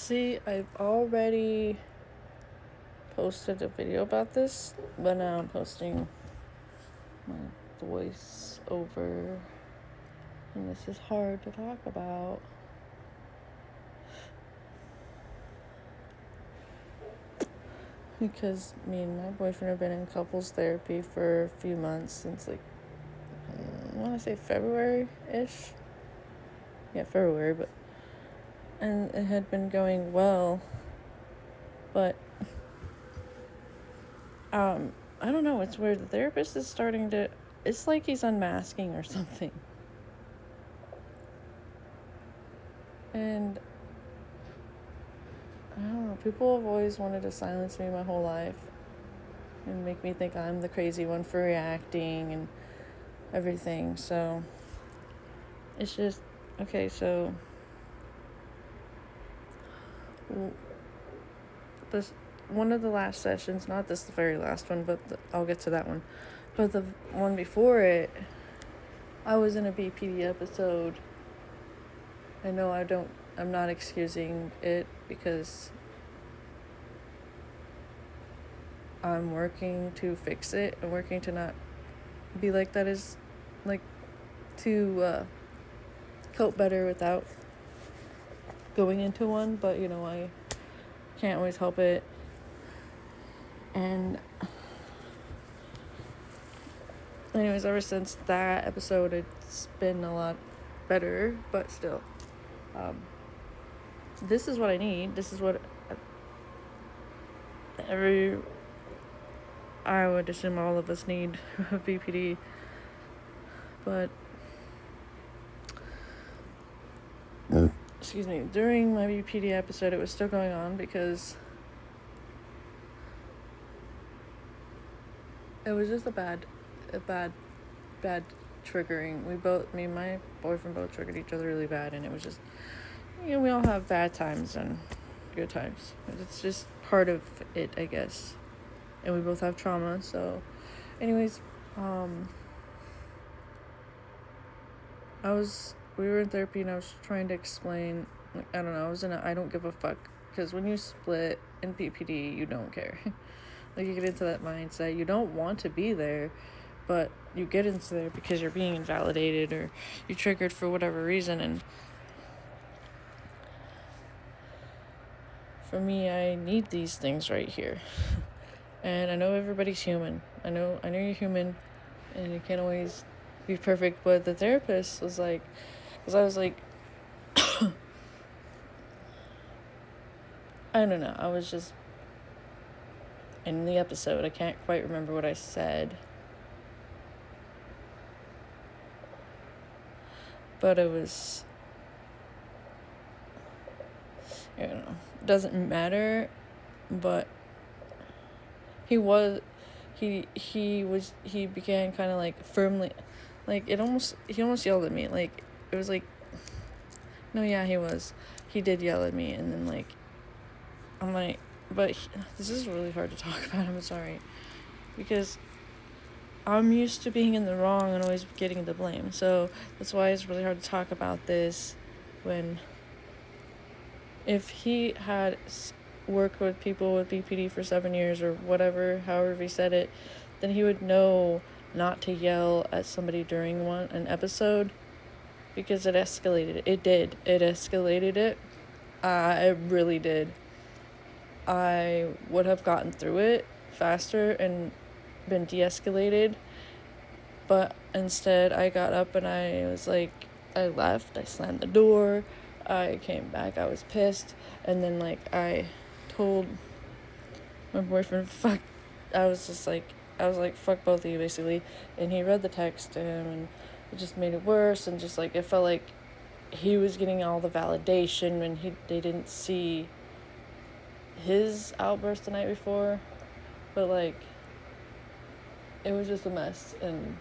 See, I've already posted a video about this, but now I'm posting my voice over, and this is hard to talk about. Because me and my boyfriend have been in couples therapy for a few months, since I want to say February-ish. Yeah, February, and it had been going well, but I don't know, it's weird. The therapist is starting to, it's like he's unmasking or something. And I don't know, people have always wanted to silence me my whole life and make me think I'm the crazy one for reacting and everything. So it's just, okay, so this one of the last sessions, not this the very last one, but I'll get to that one, but the one before it, I was in a BPD episode. I know I'm not excusing it, because I'm working to fix it. I'm working to not be like that, is like to cope better without going into one, but I can't always help it. And anyways, ever since that episode, it's been a lot better, but still, this is what I need. This is what I would assume all of us need BPD. But excuse me, during my BPD episode, it was still going on because it was just a bad triggering. Me and my boyfriend both triggered each other really bad, and it was just, we all have bad times and good times. It's just part of it, I guess. And we both have trauma, so anyways, we were in therapy, and I was trying to explain, I don't know, I was in a I don't give a fuck, because when you split in PPD, you don't care. Like, you get into that mindset, you don't want to be there, but you get into there because you're being invalidated, or you're triggered for whatever reason. And for me, I need these things right here. And I know everybody's human. I know you're human, and you can't always be perfect. But the therapist was like, because I was like, I don't know, I was just in the episode, I can't quite remember what I said, but it was, it doesn't matter. But he began kind of like firmly, like he almost yelled at me. Like, it was like, no, yeah, he did yell at me. And then, like, I'm like, but this is really hard to talk about, I'm sorry, because I'm used to being in the wrong and always getting the blame. So that's why it's really hard to talk about this, when if he had worked with people with BPD for 7 years or whatever, however he said it, then he would know not to yell at somebody during an episode, because it escalated. It did. It escalated it. It really did. I would have gotten through it faster and been de-escalated, but instead I got up and I was like, I left, I slammed the door, I came back, I was pissed, and then, like, I told my boyfriend, I was like, fuck both of you, basically. And he read the text to him, and it just made it worse, and just, like, it felt like he was getting all the validation when they didn't see his outburst the night before. But, like, it was just a mess, and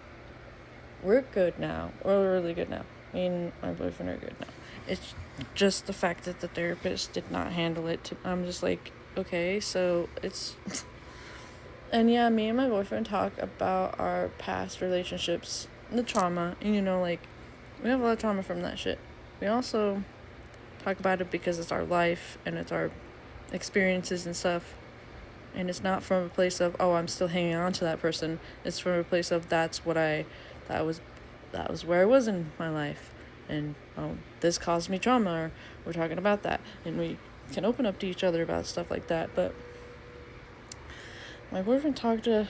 we're good now. We're really good now. Me and my boyfriend are good now. It's just the fact that the therapist did not handle it. I'm just like, okay, so it's... And yeah, me and my boyfriend talk about our past relationships, the trauma, and like, we have a lot of trauma from that shit. We also talk about it because it's our life and it's our experiences and stuff. And it's not from a place of, oh, I'm still hanging on to that person. It's from a place of, that was where I was in my life. And this caused me trauma, or we're talking about that. And we can open up to each other about stuff like that. But my boyfriend talked to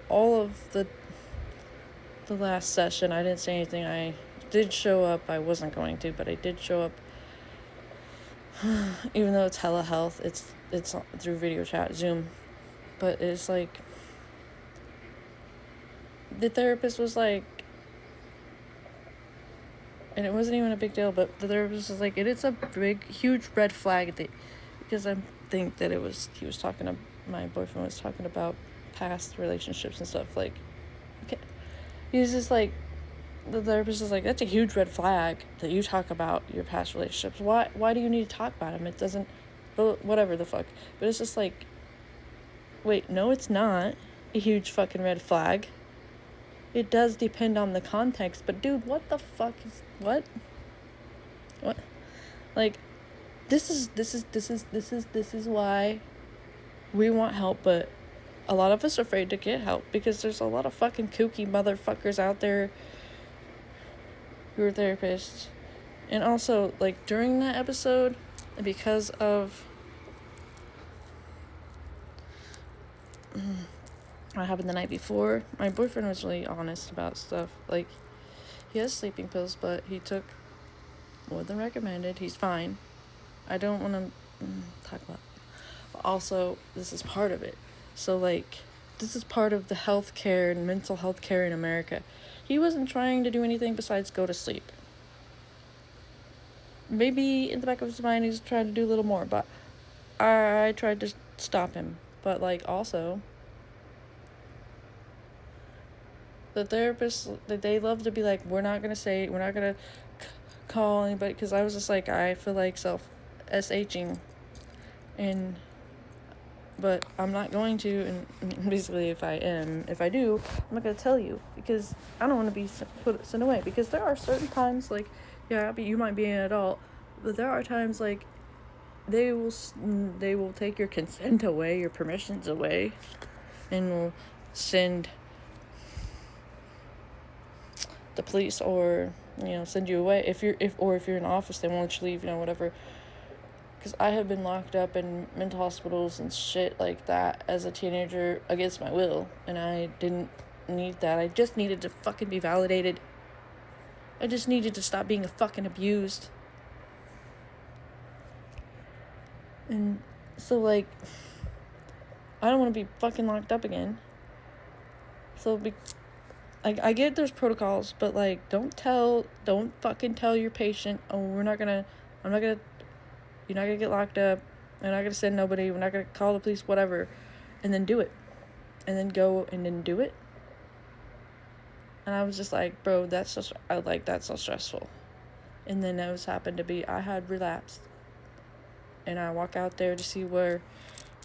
all of the last session. I didn't say anything. I did show up. I wasn't going to, but I did show up. Even though it's telehealth, it's through video chat, Zoom. But it's like, the therapist was like, and it wasn't even a big deal, but the therapist was like, it is a big, huge red flag because I think that my boyfriend was talking about past relationships and stuff. Like, okay, he's just like, the therapist is like, that's a huge red flag that you talk about your past relationships. Why do you need to talk about them? It doesn't, whatever the fuck. But it's just like, wait, no, it's not a huge fucking red flag. It does depend on the context, but dude, what the fuck is, what? Like, this is why we want help, but a lot of us are afraid to get help because there's a lot of fucking kooky motherfuckers out there who are therapists. And also, like, during that episode, because of what happened the night before, my boyfriend was really honest about stuff. Like, he has sleeping pills, but he took more than recommended. He's fine. I don't want to talk about it. But also, this is part of it. So, like, this is part of the healthcare and mental health care in America. He wasn't trying to do anything besides go to sleep. Maybe in the back of his mind he's trying to do a little more, but I tried to stop him. But, like, also, the therapists, they love to be like, we're not going to call anybody, because I was just like, I feel like self-SHing, but I'm not going to, and basically if I do, I'm not going to tell you, because I don't want to be sent away, because there are certain times, like, yeah, but you might be an adult, but there are times, like, they will take your consent away, your permissions away, and will send the police, or, send you away. If you're in office, they won't let you leave, whatever. Because I have been locked up in mental hospitals and shit like that as a teenager against my will, and I didn't need that. I just needed to fucking be validated. I just needed to stop being fucking abused. And so, like, I don't want to be fucking locked up again. So, I get there's protocols, but, like, don't fucking tell your patient, oh, you're not gonna get locked up, we're not gonna send nobody, we're not gonna call the police, whatever, and then do it. And then go and then do it. And I was just like, bro, that's so stressful. And then it happened to be, I had relapsed. And I walk out there to see where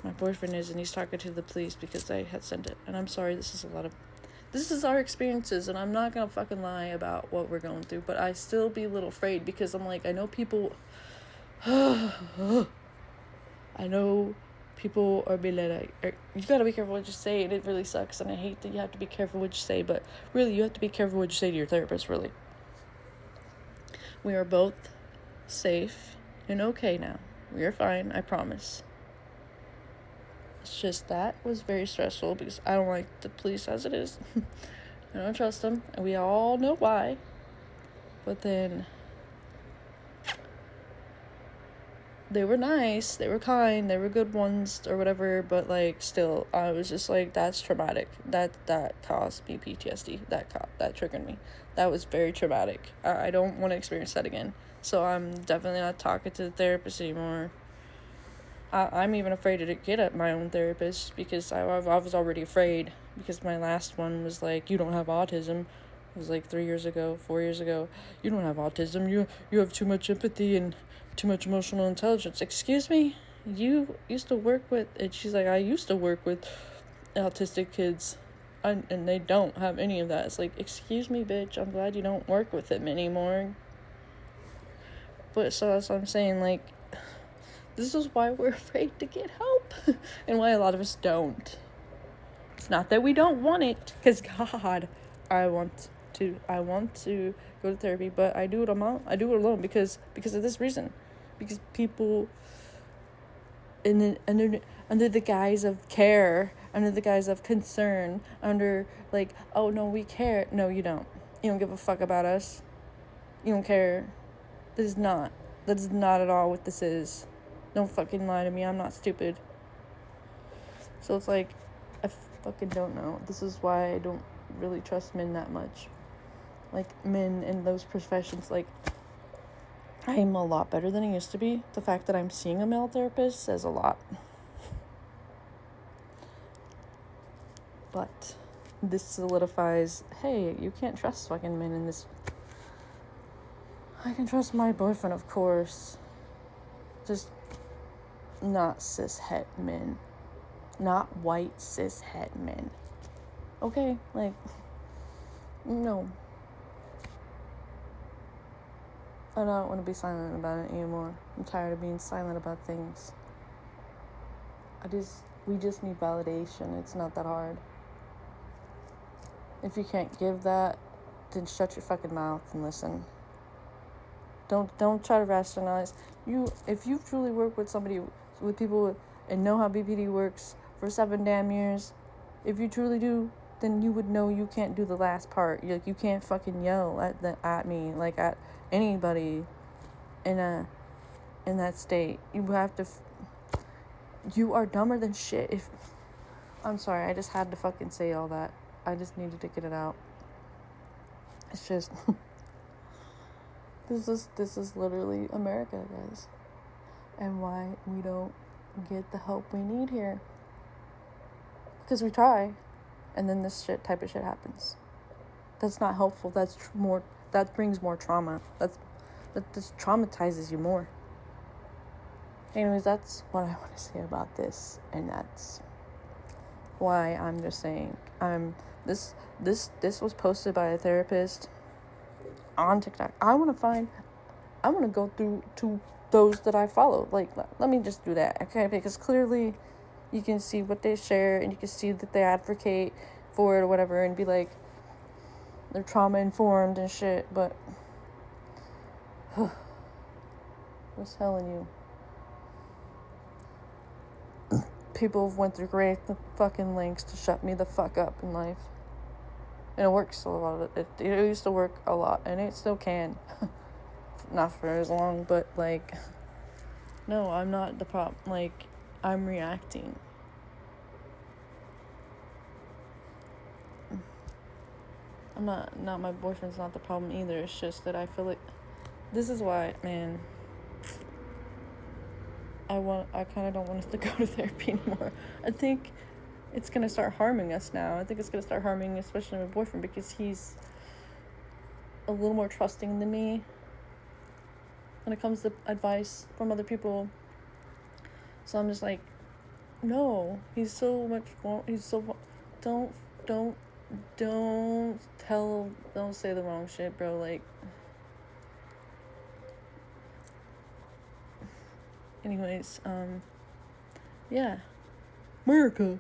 my boyfriend is, and he's talking to the police because they had sent it. And I'm sorry, this is our experiences, and I'm not gonna fucking lie about what we're going through, but I still be a little afraid, because I'm like, I know people are being like, you gotta be careful what you say, and it really sucks, and I hate that you have to be careful what you say, but really, you have to be careful what you say to your therapist, really. We are both safe and okay now. We are fine, I promise. It's just that was very stressful, because I don't like the police as it is. I don't trust them, and we all know why. But then, they were nice, they were kind, they were good ones, or whatever, but, like, still, I was just like, that's traumatic. That caused me PTSD. That triggered me. That was very traumatic. I don't want to experience that again. So I'm definitely not talking to the therapist anymore. I'm even afraid to get at my own therapist, because I was already afraid, because my last one was like, you don't have autism. It was like 4 years ago. You don't have autism. You have too much empathy and too much emotional intelligence. Excuse me? You used to work with, and she's like, I used to work with autistic kids, and they don't have any of that. It's like, excuse me, bitch, I'm glad you don't work with them anymore. But so that's what I'm saying, like, this is why we're afraid to get help. And why a lot of us don't. It's not that we don't want it, because God, I want to go to therapy, but I do it alone because of this reason. Because people under the guise of care, under the guise of concern, under like, oh no, we care. No, you don't. You don't give a fuck about us. You don't care. That is not at all what this is. Don't fucking lie to me. I'm not stupid. So it's like, I fucking don't know. This is why I don't really trust men that much. Like, men in those professions, like, I am a lot better than I used to be. The fact that I'm seeing a male therapist says a lot. But this solidifies, hey, you can't trust fucking men in this. I can trust my boyfriend, of course. Just not cis-het men. Not white cis-het men. Okay, like, no. I don't want to be silent about it anymore. I'm tired of being silent about things. We just need validation. It's not that hard. If you can't give that, then shut your fucking mouth and listen. Don't try to rationalize. If you've truly worked with people and know how BPD works for 7 damn years, if you truly do, then you would know you can't do the last part. You can't fucking yell at me, like at anybody in that state. You have to. You are dumber than shit. I'm sorry, I just had to fucking say all that. I just needed to get it out. It's just. This is literally America, guys. And why we don't get the help we need here. Because we try, and then this type of shit happens. That's not helpful. That brings more trauma. That just traumatizes you more. Anyways, that's what I want to say about this, and that's why I'm just saying this was posted by a therapist on TikTok. I want to go through to those that I follow. Like, let me just do that, okay? Because clearly you can see what they share, and you can see that they advocate for it or whatever, and be like, they're trauma informed and shit, but I'm just telling you, people have went through great fucking lengths to shut me the fuck up in life. And it works a lot. It used to work a lot, and it still can. Not for as long, but like, no, I'm not the problem. Like, I'm reacting. I'm not my boyfriend's not the problem either. It's just that I feel like this is why, man, I kind of don't want us to go to therapy anymore. I think it's going to start harming us now. I think it's going to start harming especially my boyfriend, because he's a little more trusting than me when it comes to advice from other people. So I'm just like, no, don't say the wrong shit, bro. Like, anyways, yeah, America.